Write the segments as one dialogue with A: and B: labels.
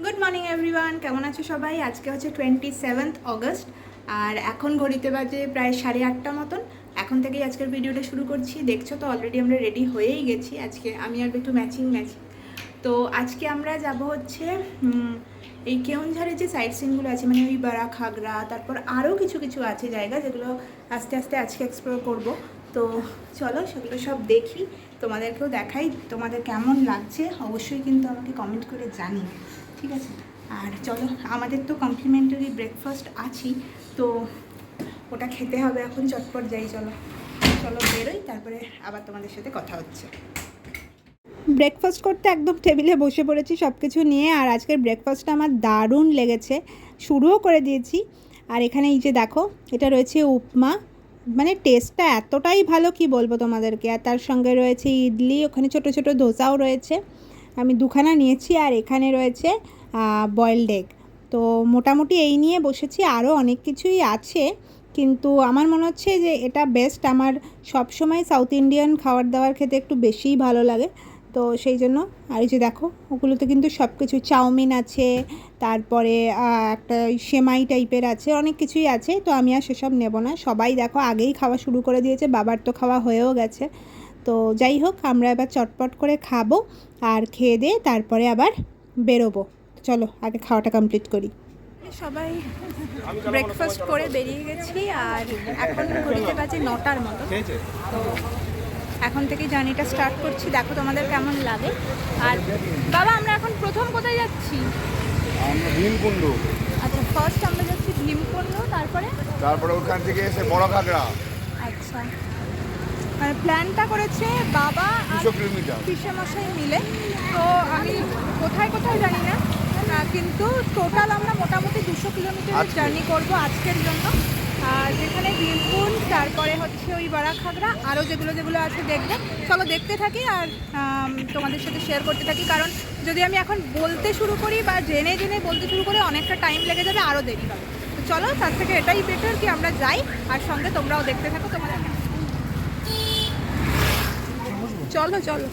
A: Good morning everyone, কেমন আছো সবাই? আজকে হচ্ছে 27th অগস্ট আর এখন ঘড়িতে বাজে প্রায় 8:30 মতন। এখন থেকেই আজকের ভিডিওটা শুরু করছি। দেখছো তো অলরেডি আমরা রেডি হয়েই গেছি। আজকে আমি আর একটু ম্যাচিং। তো আজকে আমরা যাব হচ্ছে এই কেওনঝাড়ে যে সাইট সিনগুলো আছে, মানে ওই বারা খাগড়া, তারপর আরও কিছু কিছু আছে জায়গা যেগুলো আস্তে আস্তে আজকে এক্সপ্লোর করব। তো চলো সেগুলো সব দেখি, তোমাদেরকেও দেখাই। তোমাদের কেমন লাগছে অবশ্যই কিন্তু আমাকে কমেন্ট করে জানিও, ঠিক আছে? আর চলো, আমাদের তো কমপ্লিমেন্টারি ব্রেকফাস্ট আছেই, তো ওটা খেতে হবে এখন। চটপট যাই, চলো চলো বেরোই, তারপরে আবার তোমাদের সাথে কথা হচ্ছে। ব্রেকফাস্ট করতে একদম টেবিলে বসে পড়েছি সব কিছু নিয়ে। আর আজকের ব্রেকফাস্টটা আমার দারুণ লেগেছে, শুরুও করে দিয়েছি। আর এখানে এই যে দেখো, এটা রয়েছে উপমা, মানে টেস্টটা এতটাই ভালো কি বলবো তোমাদেরকে। আর তার সঙ্গে রয়েছে ইডলি, ওখানে ছোট ছোট ধোসাও রয়েছে, আমি দুখানা নিয়েছি। আর এখানে রয়েছে বয়েলড এগ। তো মোটামুটি এই নিয়ে বসেছি, আরও অনেক কিছুই আছে, কিন্তু আমার মনে হচ্ছে যে এটা বেস্ট। আমার সবসময় সাউথ ইন্ডিয়ান খাবার দাবার খেতে একটু বেশিই ভালো লাগে, তো সেই জন্য। আর এই যে দেখো, ওগুলোতে কিন্তু সব কিছু, চাউমিন আছে, তারপরে একটা সেমাই টাইপের আছে, অনেক কিছুই আছে। তো আমি আর সেসব নেব না। সবাই দেখো আগেই খাওয়া শুরু করে দিয়েছে, বাবার তো খাওয়া হয়েও গেছে। তো যাই হোক, আমরা এবার চটপট করে খাবো, আর খেয়ে দিয়ে তারপরে আবার বেরোবো। চলো আগে খাওয়াটা কমপ্লিট করি। সবাই ব্রেকফাস্ট করে বেরিয়ে গেছি, আর এখন ঘড়িতে বাজে 9টার মতো। তো এখন থেকেই জার্নিটা স্টার্ট করছি, দেখো তোমাদের কেমন লাগে। আর বাবা, আমরা এখন প্রথম কোথায় যাচ্ছি?
B: আমরা ভীমকুণ্ড।
A: আচ্ছা, ফার্স্ট আমরা যাচ্ছি ভীমকুণ্ড, তারপরে
B: ওখান থেকে এসে বড় ঘাগড়া।
A: আচ্ছা, মানে প্ল্যানটা করেছে বাবা আর
B: 200 কিলোমিটার
A: পিসেমশাই মিলে। তো আমি কোথায় কোথায় জানি না, কিন্তু টোটাল আমরা মোটামুটি 200 কিলোমিটারের জার্নি করব আজকের জন্য। আর যেখানে ভীমকুণ্ড, তারপরে হচ্ছে ওই বারা খাগড়া, আরও যেগুলো যেগুলো আছে দেখবো। চলো দেখতে থাকি আর তোমাদের সাথে শেয়ার করতে থাকি, কারণ যদি আমি এখন বলতে শুরু করি বা জেনে জেনে বলতে শুরু করি, অনেকটা টাইম লেগে যাবে, আরও দেরি হবে। তো চলো, তার থেকে এটাই বেটার কি আমরা যাই, আর সঙ্গে তোমরাও দেখতে থাকো। তোমাদের চলো চলো,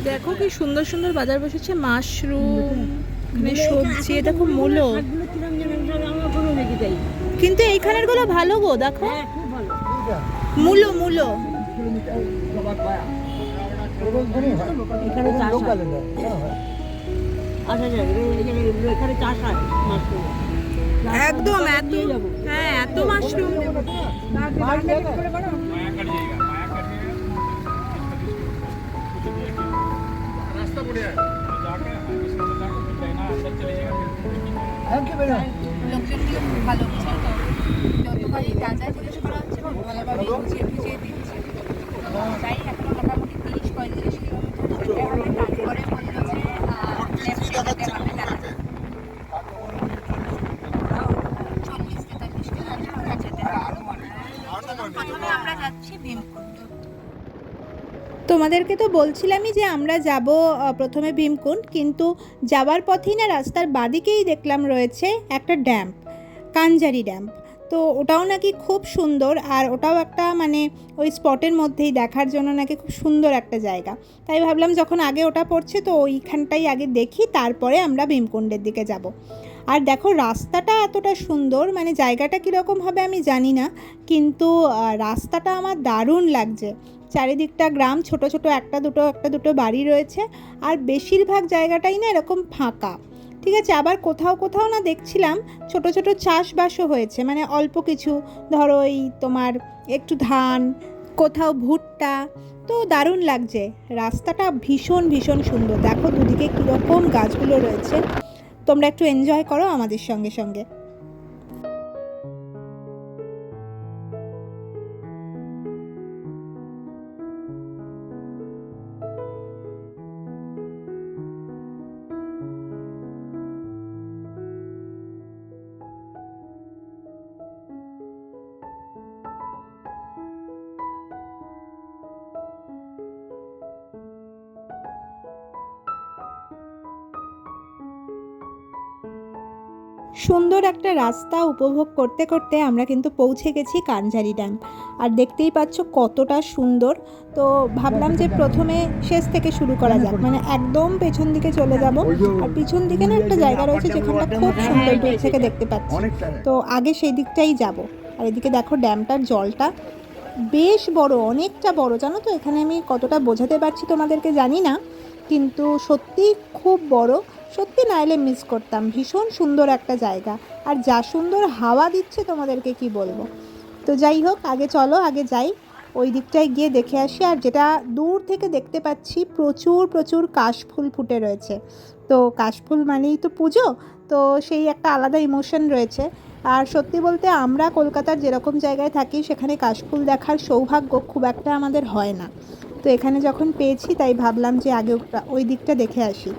A: দেখো কি সুন্দর সুন্দর বাজার বসেছে। মাশরুম, এখানে সবজি, দেখো মূলো, কিন্তু এইখানের গুলো ভালো গো, দেখো মূলো মূলো। একদম এত, হ্যাঁ এত মাশরুম। লোকজনগুলো খুব ভালো, বুঝছেন তো? যতবারই যা যা জিজ্ঞেস করা হচ্ছে খুব ভালোভাবে বুঝিয়ে বুঝিয়ে দিচ্ছে। তাই এখন মোটামুটি 30-35 কিলোমিটার তারপরে বললো যে লেফটে যেতে হবে, ডানাতে 40-43 কিলোমিটার যেতে হবে। প্রথমে আমরা যাচ্ছি ভীমকুণ্ড। তোমাদেরকে তো বলছিলামই যে আমরা যাব প্রথমে ভীমকুণ্ড, কিন্তু যাওয়ার পথেই না রাস্তার বাদিকেই দেখলাম রয়েছে একটা ড্যাম, কানজারি ড্যাম। তো ওটাও নাকি খুব সুন্দর, আর ওটাও একটা মানে ওই স্পটের মধ্যেই দেখার জন্য নাকি খুব সুন্দর একটা জায়গা। তাই ভাবলাম যখন আগে ওটা পড়ছে তো ওইখানটাই আগে দেখি, তারপরে আমরা ভীমকুণ্ডের দিকে যাব। আর দেখো রাস্তাটা এতটা সুন্দর, মানে জায়গাটা কীরকম হবে আমি জানি না, কিন্তু রাস্তাটা আমার দারুণ লাগছে। চারিদিকটা গ্রাম, ছোট ছোট একটা দুটো বাড়ি রয়েছে, আর বেশিরভাগ জায়গাটাই না এরকম ফাঁকা, ঠিক আছে? আবার কোথাও কোথাও না দেখছিলাম ছোট ছোট চাষবাসও হয়েছে, মানে অল্প কিছু, ধরো এই তোমার একটু ধান, কোথাও ভুট্টা। তো দারুণ লাগছে, রাস্তাটা ভীষণ ভীষণ সুন্দর। দেখো দুদিকে কীরকম গাছগুলো রয়েছে, তোমরা একটু এনজয় করো আমাদের সঙ্গে সঙ্গে। সুন্দর একটা রাস্তা উপভোগ করতে করতে আমরা কিন্তু পৌঁছে গেছি কানঝারি ড্যাম। আর দেখতেই পাচ্ছ কতটা সুন্দর। তো ভাবলাম যে প্রথমে শেষ থেকে শুরু করা যাক, মানে একদম পেছন দিকে চলে যাব। আর পিছন দিকে না একটা জায়গা রয়েছে যেখানটা খুব সুন্দর দূর থেকে দেখতে পাচ্ছি, তো আগে সেই দিকটাই যাব। আর এদিকে দেখো ড্যামটার জলটা বেশ বড়, অনেকটা বড়, জানো তো। এখানে আমি কতটা বোঝাতে পারছি তোমাদেরকে জানি না, কিন্তু সত্যি খুব বড়। সত্যি না এলে মিস করতাম। ভীষণ সুন্দর একটা জায়গা, আর যা সুন্দর হাওয়া দিচ্ছে তোমাদেরকে কি বলবো। তো যাই হোক, আগে চলো আগে যাই, ওই দিকটায় গিয়ে দেখে আসি। আর যেটা দূর থেকে দেখতে পাচ্ছি, প্রচুর প্রচুর কাশফুল ফুটে রয়েছে। তো কাশফুল মানেই তো পুজো, তো সেই একটা আলাদা ইমোশন রয়েছে। আর সত্যি বলতে আমরা কলকাতার যেরকম জায়গায় থাকি সেখানে কাশফুল দেখার সৌভাগ্য খুব একটা আমাদের হয় না। তো এখানে যখন পেয়েছি তাই ভাবলাম যে আগে ওই দিকটা দেখে আসি।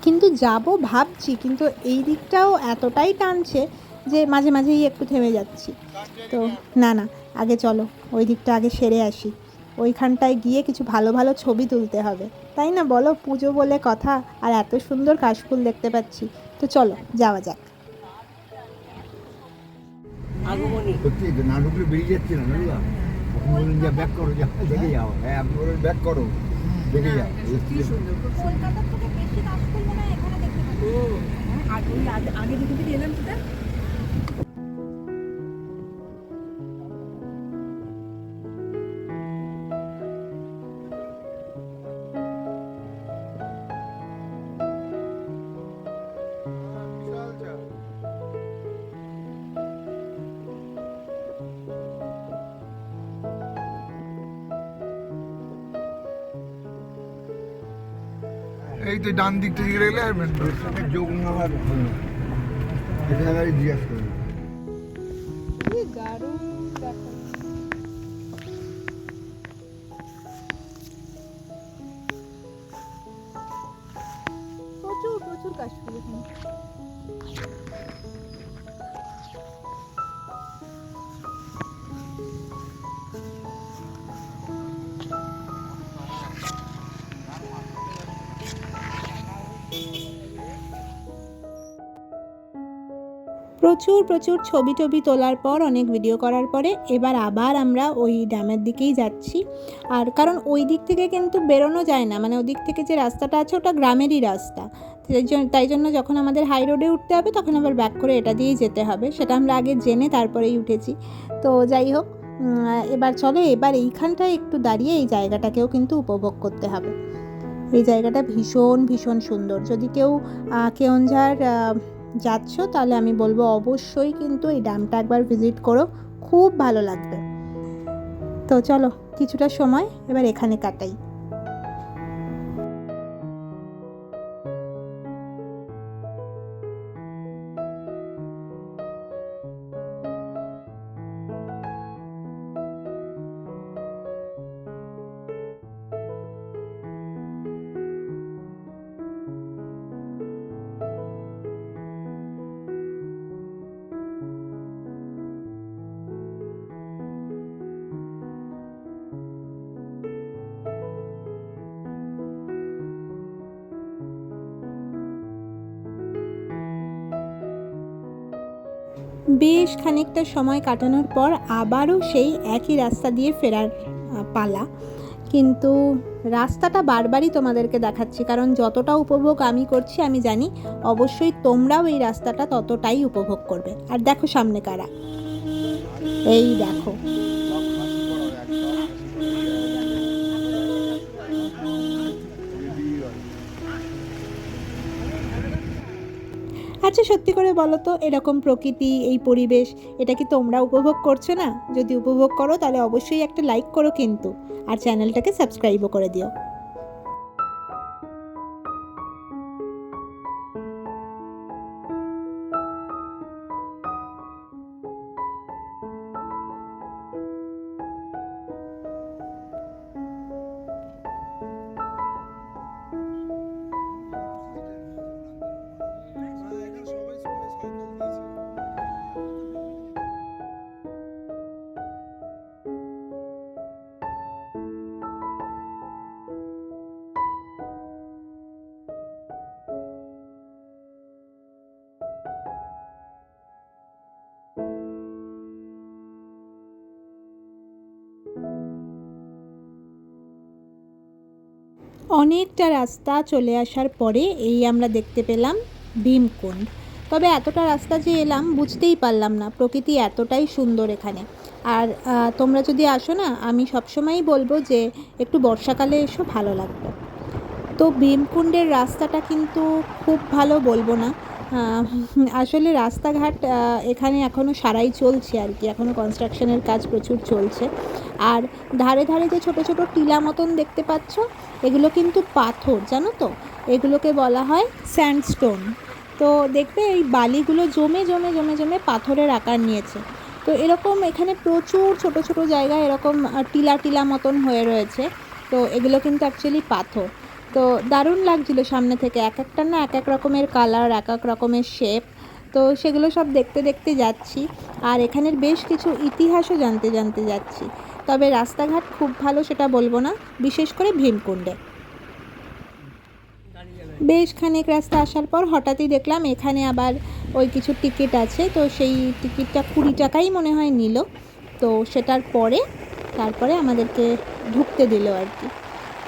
A: কিন্তু যাব ভাবছি, কিন্তু এই দিকটাও এতটাই টানছে যে মাঝে মাঝেই একটু থেমে যাচ্ছি। তো না না, আগে চলো ওই দিকটা আগে সেরে আসি। ওইখানটায় গিয়ে কিছু ভালো ভালো ছবি তুলতে হবে, তাই না বলো? পুজো বলে কথা, আর এত সুন্দর কাশফুল দেখতে পাচ্ছি। তো চলো যাওয়া যাক।
B: সত্যি তো, না ঢুকলে বেরিয়ে যাচ্ছে না বুঝলা। আপনি বললেন যে ব্যাক করো, যা দেখে যাও। হ্যাঁ, আপনি বললেন ব্যাক করো, দেখে যাও।
A: কলকাতার থেকে বেশি কাশফুল মনে হয় এখানে দেখতে পাচ্ছি। আর ওই আগে দিকে এলাম সেটা।
C: এই তো ডান দিকটা দিকে গেলে আর মেন রোড।
B: যোগ না হয় ভালো না। এটা জায়গায় জিজ্ঞাস করুন।
A: কি দারুণ দেখো। প্রচুর প্রচুর কাশফুল এখানে। প্রচুর প্রচুর ছবি টবি তোলার পর, অনেক ভিডিও করার পরে এবার আবার আমরা ওই ড্যামের দিকেই যাচ্ছি। আর কারণ ওই দিক থেকে কিন্তু বেরোনো যায় না, মানে ওই দিক থেকে যে রাস্তাটা আছে ওটা গ্রামেরই রাস্তা। তাই জন্য যখন আমাদের হাই রোডে উঠতে হবে তখন আবার ব্যাক করে এটা দিয়েই যেতে হবে। সেটা আমরা আগে জেনে তারপরেই উঠেছি। তো যাই হোক, এবার চলো এবার এইখানটায় একটু দাঁড়িয়ে এই জায়গাটাকেও কিন্তু উপভোগ করতে হবে। এই জায়গাটা ভীষণ ভীষণ সুন্দর। যদি কেউ কেওনঝাড় যাচ্ছ তাহলে আমি বলবো অবশ্যই কিন্তু এই ড্যামটা একবার ভিজিট করো, খুব ভালো লাগবে। তো চলো কিছুটা সময় এবার এখানে কাটাই। বেশ খানিকটা সময় কাটানোর পর আবারও সেই একই রাস্তা দিয়ে ফেরার পালা। কিন্তু রাস্তাটা বারবারই তোমাদেরকে দেখাচ্ছি, কারণ যতটা উপভোগ আমি করছি আমি জানি অবশ্যই তোমরাও এই রাস্তাটা ততটাই উপভোগ করবে। আর দেখো সামনে কারা, এই দেখো। আচ্ছা সত্যি করে বলো তো, এরকম প্রকৃতি, এই পরিবেশ, এটা কি তোমরা উপভোগ করছো না? যদি উপভোগ করো তাহলে অবশ্যই একটা লাইক করো কিন্তু, আর চ্যানেলটাকে সাবস্ক্রাইবও করে দিও। অনেকটা রাস্তা চলে আসার পরে এই আমরা দেখতে পেলাম ভীমকুণ্ড। তবে এতটা রাস্তা যে এলাম বুঝতেই পারলাম না, প্রকৃতি এতটাই সুন্দর এখানে। আর তোমরা যদি আসো না, আমি সবসময়ই বলবো যে একটু বর্ষাকালে এসো, ভালো লাগবে। তো ভীমকুণ্ডের রাস্তাটা কিন্তু খুব ভালো বলবো না, আসলে রাস্তাঘাট এখানে এখনও সারাই চলছে আর কি, এখনও কনস্ট্রাকশনের কাজ প্রচুর চলছে। আর ধারে ধারে যে ছোট ছোট টিলা মতন দেখতে পাচ্ছ, এগুলো কিন্তু পাথর, জানো তো, এগুলোকে বলা হয় স্যান্ডস্টোন। তো দেখবে এই বালিগুলো জমে জমে জমে জমে পাথরের আকার নিয়েছে। তো এরকম এখানে প্রচুর ছোট ছোট জায়গায় এরকম টিলা টিলা মতন হয়ে রয়েছে। তো এগুলো কিন্তু অ্যাকচুয়ালি পাথর। তো দারুণ লাগছিল সামনে থেকে, এক একটা না এক এক রকমের কালার, এক এক রকমের শেপ। তো সেগুলো সব দেখতে দেখতে যাচ্ছি, আর এখানের বেশ কিছু ইতিহাসও জানতে জানতে যাচ্ছি। তবে রাস্তাঘাট খুব ভালো সেটা বলবো না, বিশেষ করে ভীমকুণ্ডে। বেশ খানিক রাস্তা আসার পর হঠাৎই দেখলাম এখানে আবার ওই কিছু টিকিট আছে। তো সেই টিকিটটা 20 টাকাই মনে হয় নিল। তো সেটার পরে তারপরে আমাদেরকে ঢুকতে দিল আর কি।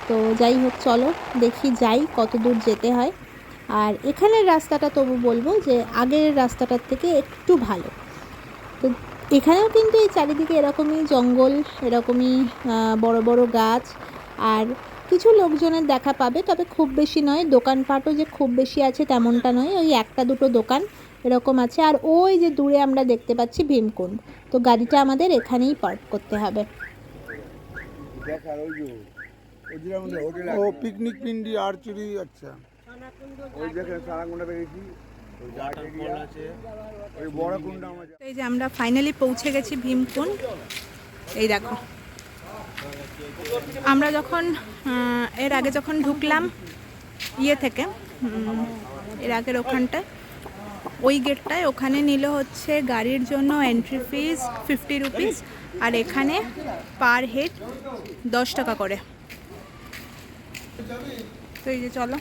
A: তো যাই হোক, চলো দেখি যাই কত দূর যেতে হয়। আর এখানের রাস্তাটা তবু বলবো যে আগের রাস্তাটার থেকে একটু ভালো। তো এখানেও কিন্তু এই চারিদিকে এরকমই জঙ্গল, এরকমই বড় বড় গাছ, আর কিছু লোকজনের দেখা পাবে, তবে খুব বেশি নয়। দোকানপাটও যে খুব বেশি আছে তেমনটা নয়, ওই একটা দুটো দোকান এরকম আছে। আর ওই যে দূরে আমরা দেখতে পাচ্ছি ভীমকুণ্ড। তো গাড়িটা আমাদের এখানেই পার্ক করতে হবে।
C: ও পিকনিক পিন্ডি আর্চারি, আচ্ছা
B: ওই দেখে সারাঙ্গটা পেয়েছি, ওই ডাক এরিয়া আছে, ওই বড় কুণ্ড আমাদের।
A: এই যে আমরা ফাইনালি পৌঁছে গেছি ভীমকুণ্ড। এই দেখো, আমরা যখন এর আগে যখন ঢুকলাম ইয়ে থেকে, এর আগের ওখানটায় ওই গেটটায়, ওখানে নিল হচ্ছে গাড়ির জন্য এন্ট্রি ফিস 50 রুপিস, আর এখানে পার হেড 10 টাকা করে। তো এই যে চলো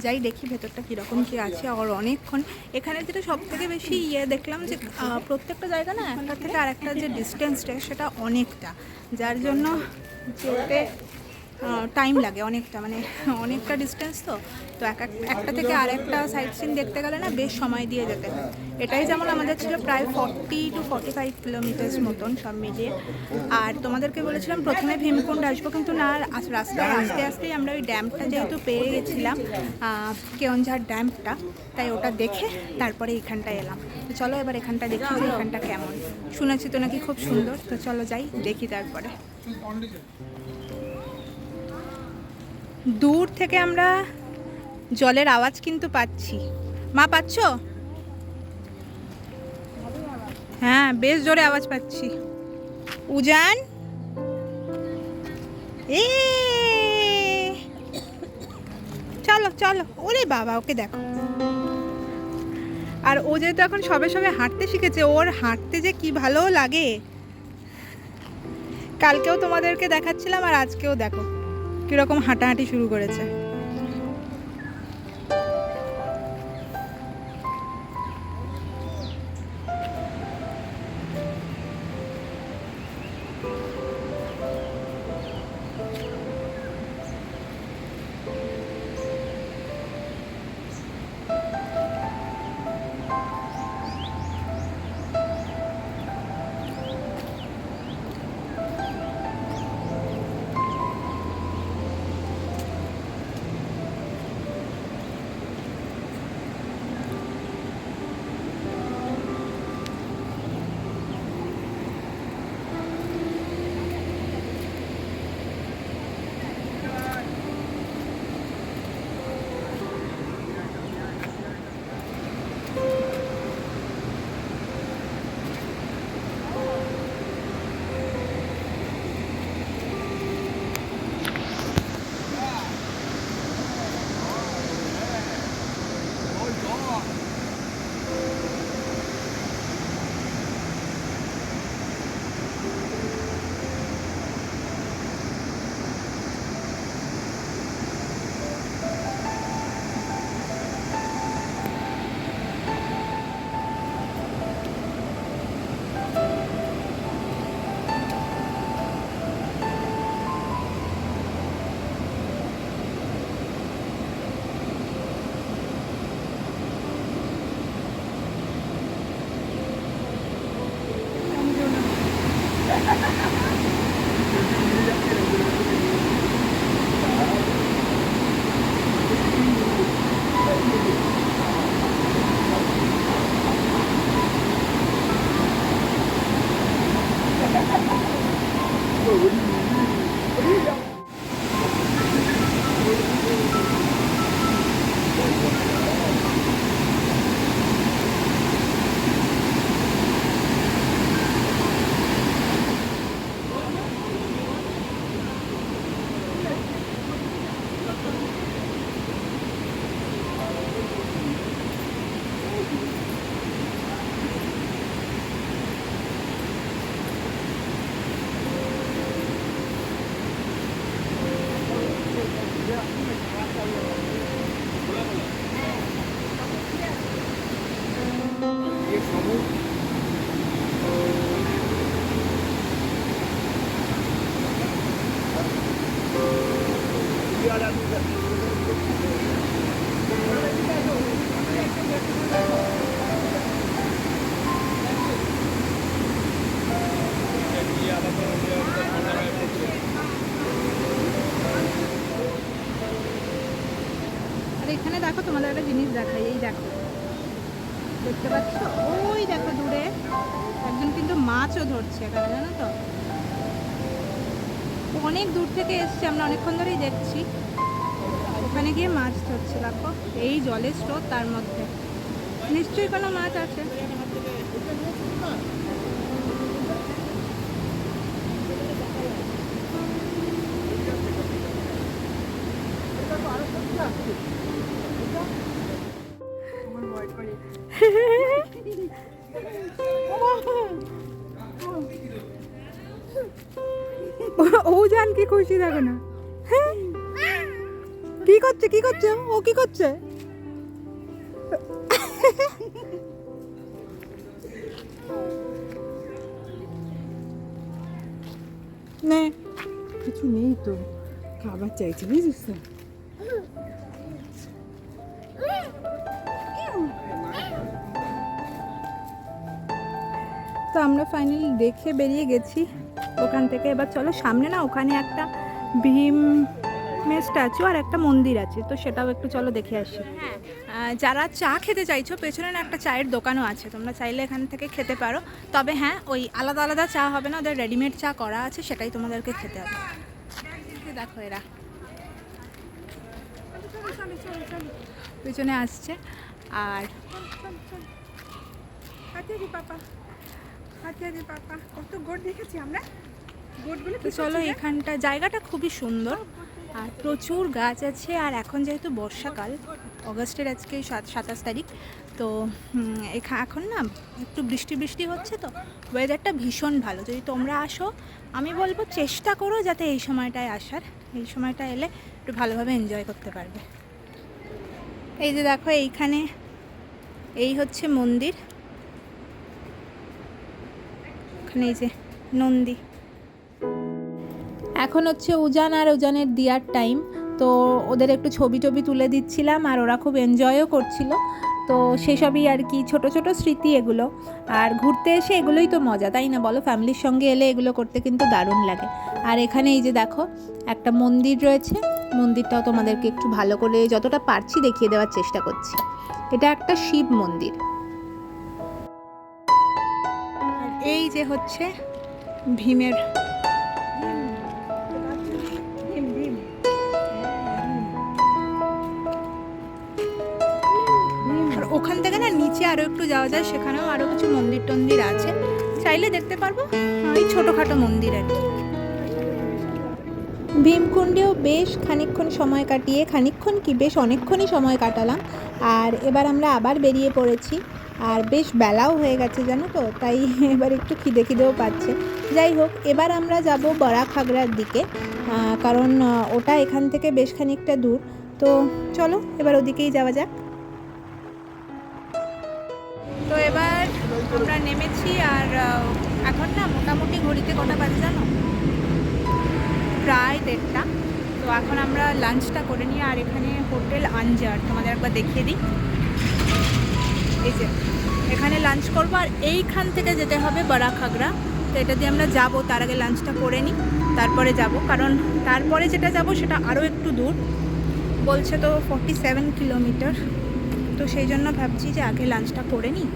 A: যাই দেখি ভেতরটা কীরকম কী আছে। আর অনেকক্ষণ এখানে যেটা সব থেকে বেশি দেখলাম যে প্রত্যেকটা জায়গা না একটা থেকে আর একটা যে ডিস্টেন্সটা সেটা অনেকটা, যার জন্য যেতে টাইম লাগে অনেকটা, মানে অনেকটা ডিস্টেন্স। তো একটা থেকে আরেকটা সাইট সিন দেখতে গেলে না বেশ সময় দিয়ে যেতে হয়। এটাই যেমন আমাদের ছিল প্রায় 40 to 45 কিলোমিটার্স মতন সব মিলিয়ে। আর তোমাদেরকে বলেছিলাম প্রথমে ভীমকুণ্ড আসবো, কিন্তু না, রাস্তায় আস্তে আস্তেই আমরা ওই ড্যামটা যেহেতু পেয়ে গেছিলাম, কেওনঝাড় ড্যামটা, তাই ওটা দেখে তারপরে এখানটায় এলাম। তো চলো এবার এখানটা দেখি যে এখানটা কেমন। শুনেছি তো নাকি খুব সুন্দর, তো চলো যাই দেখি। তারপরে দূর থেকে আমরা জলের আওয়াজ কিন্তু পাচ্ছি। মা পাচ্ছ? হ্যাঁ, বেশ জোরে আওয়াজ পাচ্ছি। উজান, এ চলো চলো। ওরে বাবা, ওকে দেখো। আর ও যেহেতু এখন সবে সবে হাঁটতে শিখেছে, ওর হাঁটতে যে কি ভালো লাগে। কালকেও তোমাদেরকে দেখাচ্ছিলাম, আর আজকেও দেখো কিরকম হাঁটাহাঁটি শুরু করেছে। আর এখানে দেখো তোমাদের একটা জিনিস দেখাই, এই দেখো দেখতে পাচ্ছ, ওই দেখো দূরে একজন কিন্তু মাছও ধরছে এখানে, জানো তো? অনেক দূর থেকে এসছে, আমরা অনেকক্ষণ ধরেই দেখছি। ওখানে গিয়ে মাছ ধরছে, দেখো এই জলের স্রোত, তার মধ্যে নিশ্চয়ই কোনো মাছ আছে। ও জান কি খুশি, দেখো না কি করছে, কি করছে ও, কি করছে? নে,
D: কিছু নেই তো, খাবার চাইছে, বুঝিস তো?
A: তো আমরা ফাইনালি দেখে বেরিয়ে গেছি ওখান থেকে। এবার চলো সামনে না, ওখানে একটা ভীমের স্ট্যাচু আর একটা মন্দির আছে, তো সেটাও একটু চলো দেখে আসি। হ্যাঁ, যারা চা খেতে চাইছো, পেছনে না একটা চায়ের দোকানও আছে, তোমরা চাইলে এখান থেকে খেতে পারো। তবে হ্যাঁ, ওই আলাদা আলাদা চা হবে না, ওদের রেডিমেড চা করা আছে, সেটাই তোমাদেরকে খেতে হবে। দেখো এরা পেছনে আসছে। আর
D: কত গোট দেখেছি আমরা, গোটগুলো
A: তো চলো, এখানটা জায়গাটা খুবই সুন্দর আর প্রচুর গাছ আছে। আর এখন যেহেতু বর্ষাকাল, অগস্টের আজকে 27 তারিখ, তো এখন না একটু বৃষ্টি বৃষ্টি হচ্ছে, তো ওয়েদারটা ভীষণ ভালো। যদি তোমরা আসো, আমি বলবো চেষ্টা করো যাতে এই সময়টায় আসার, এই সময়টা এলে একটু ভালোভাবে এনজয় করতে পারবে। এই যে দেখো, এইখানে এই হচ্ছে মন্দির, ওখানে এই যে নন্দী। এখন হচ্ছে উজান আর উজানের দিয়ার টাইম, তো ওদের একটু ছবি টবি তুলে দিচ্ছিলাম আর ওরা খুব এনজয়ও করছিল। তো সেসবই আর কি, ছোট ছোট স্মৃতি এগুলো। আর ঘুরতে এসে এগুলোই তো মজা, তাই না বলো? ফ্যামিলির সঙ্গে এলে এগুলো করতে কিন্তু দারুণ লাগে। আর এখানে এই যে দেখো একটা মন্দির রয়েছে, মন্দিরটাও তোমাদেরকে একটু ভালো করে যতটা পারছি দেখিয়ে দেওয়ার চেষ্টা করছি। এটা একটা শিব মন্দির। আর এই যে হচ্ছে ভীমের, আর ওখান থেকে না নিচে আরও একটু যাওয়া যায়, সেখানেও আরও কিছু মন্দির টন্দির আছে, চাইলে দেখতে পারবো। এই ছোটোখাটো মন্দির আর কি। ভীমকুণ্ডেও বেশ খানিকক্ষণ সময় কাটিয়ে, খানিকক্ষণ কি বেশ অনেকক্ষণই সময় কাটালাম। আর এবার আমরা আবার বেরিয়ে পড়েছি, আর বেশ বেলাও হয়ে গেছে জানো তো, তাই এবার একটু খিদেও পাচ্ছে। যাই হোক, এবার আমরা যাব বড়াখাগড়ার দিকে, কারণ ওটা এখান থেকে বেশ খানিকটা দূর। তো চলো এবার ওদিকেই যাওয়া যাক। তো এবার আমরা নেমেছি, আর এখন না মোটামুটি ঘড়িতে কটা বাজে জানো? প্রায় 1:30। তো এখন আমরা লাঞ্চটা করে নিই। আর এখানে হোটেল আঞ্জার তোমাদের একবার দেখিয়ে দিই, এই যে এখানে লাঞ্চ করবো। আর এইখান থেকে যেতে হবে বড়াখাগড়া, তো এটা দিয়ে আমরা যাব। তার আগে লাঞ্চটা করে নিই, তারপরে যাব, কারণ তারপরে যেটা যাব সেটা আরও একটু দূর বলছে, তো 47 কিলোমিটার। তো সেই জন্য ভাবছি যে আগে লাঞ্চটা করে নিই,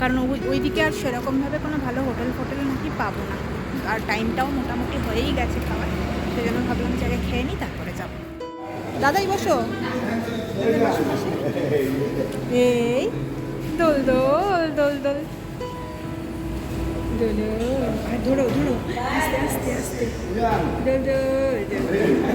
A: কারণ ওইদিকে আর সেরকমভাবে কোনো ভালো হোটেল নাকি পাবো না। আর টাইমটাও মোটামুটি হয়েই গেছে খাবার, সেই জন্য ভাবলাম যে আগে খেয়ে নিই, তারপরে যাবো। দাদাই বসো, এই দোল দোল দোল দোল
D: ধরো ধরো, আস্তে আস্তে আস্তে,
A: দোল দোল দোল।